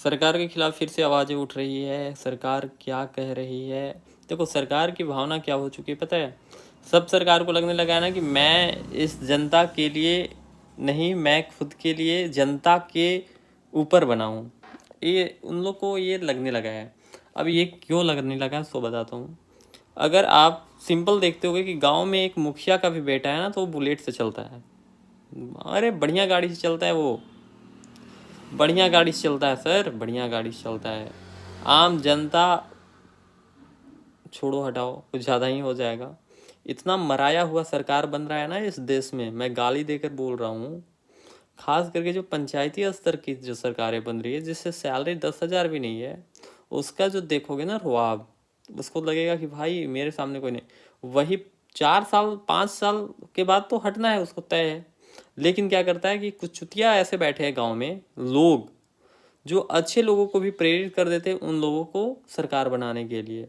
सरकार के खिलाफ फिर से आवाज़ें उठ रही है। सरकार क्या कह रही है? देखो, सरकार की भावना क्या हो चुकी है पता है? सब सरकार को लगने लगा है ना कि मैं इस जनता के लिए नहीं, मैं खुद के लिए जनता के ऊपर बना हूँ। ये उन लोग को ये लगने लगा है। अब ये क्यों लगने लगा है सो बताता हूँ। अगर आप सिंपल देखते होगे कि गांव में एक मुखिया का भी बेटा है ना, तो वो बुलेट से चलता है। अरे बढ़िया गाड़ी से चलता है वो, बढ़िया गाड़ी से चलता है सर, बढ़िया गाड़ी से चलता है। आम जनता छोड़ो, हटाओ, कुछ ज़्यादा ही हो जाएगा। इतना मराया हुआ सरकार बन रहा है ना इस देश में, मैं गाली देकर बोल रहा हूँ। खास करके जो पंचायती स्तर की जो सरकारें बन रही है, जिससे सैलरी 10,000 भी नहीं है, उसका जो देखोगे ना रुआब, उसको लगेगा कि भाई मेरे सामने कोई नहीं। वही 4 साल 5 साल के बाद तो हटना है उसको, तय है। लेकिन क्या करता है कि कुछ चुतिया ऐसे बैठे हैं गाँव में लोग, जो अच्छे लोगों को भी प्रेरित कर देते हैं उन लोगों को सरकार बनाने के लिए।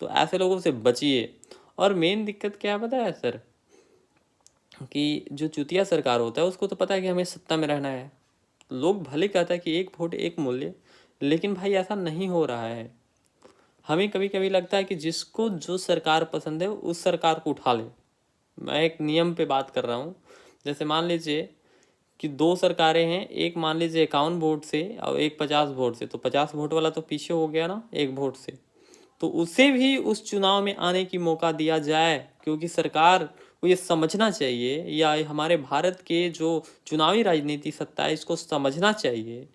तो ऐसे लोगों से बचिए। और मेन दिक्कत क्या है पता है सर, कि जो चुतिया सरकार होता है उसको तो पता है कि हमें सत्ता में रहना है। लोग भले कहता है कि एक वोट एक मूल्य, लेकिन भाई ऐसा नहीं हो रहा है। हमें कभी कभी लगता है कि जिसको जो सरकार पसंद है उस सरकार को उठा ले। मैं एक नियम पे बात कर रहा हूँ। जैसे मान लीजिए कि दो सरकारें हैं, एक मान लीजिए 51 वोट से और एक 50 वोट से, तो 50 वोट वाला तो पीछे हो गया ना एक वोट से, तो उसे भी उस चुनाव में आने की मौका दिया जाए। क्योंकि सरकार को ये समझना चाहिए, या हमारे भारत के जो चुनावी राजनीति सत्ता है इसको समझना चाहिए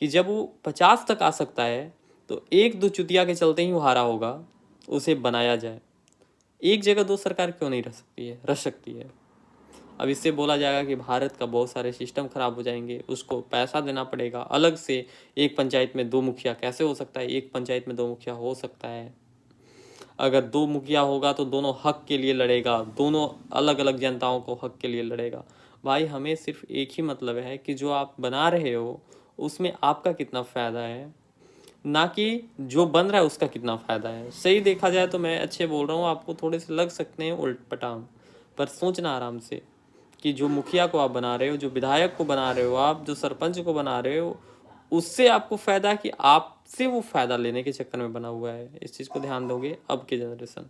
कि जब वो 50 तक आ सकता है तो एक दो चुतिया के चलते ही वो हारा होगा, उसे बनाया जाए। एक जगह दो सरकार क्यों नहीं रह सकती है। अब इससे बोला जाएगा कि भारत का बहुत सारे सिस्टम खराब हो जाएंगे, उसको पैसा देना पड़ेगा अलग से। एक पंचायत में दो मुखिया कैसे हो सकता है? एक पंचायत में दो मुखिया हो सकता है। अगर दो मुखिया होगा तो दोनों हक के लिए लड़ेगा, दोनों अलग अलग जनताओं को हक के लिए लड़ेगा। भाई हमें सिर्फ एक ही मतलब है कि जो आप बना रहे हो उसमें आपका कितना फ़ायदा है, ना कि जो बन रहा है उसका कितना फ़ायदा है। सही देखा जाए तो मैं अच्छे बोल रहा हूँ, आपको थोड़े से लग सकते हैं उल्ट पटांग, पर सोचना आराम से कि जो मुखिया को आप बना रहे हो, जो विधायक को बना रहे हो, आप जो सरपंच को बना रहे हो, उससे आपको फ़ायदा कि आपसे वो फ़ायदा लेने के चक्कर में बना हुआ है। इस चीज़ को ध्यान दोगे अब के जनरेशन।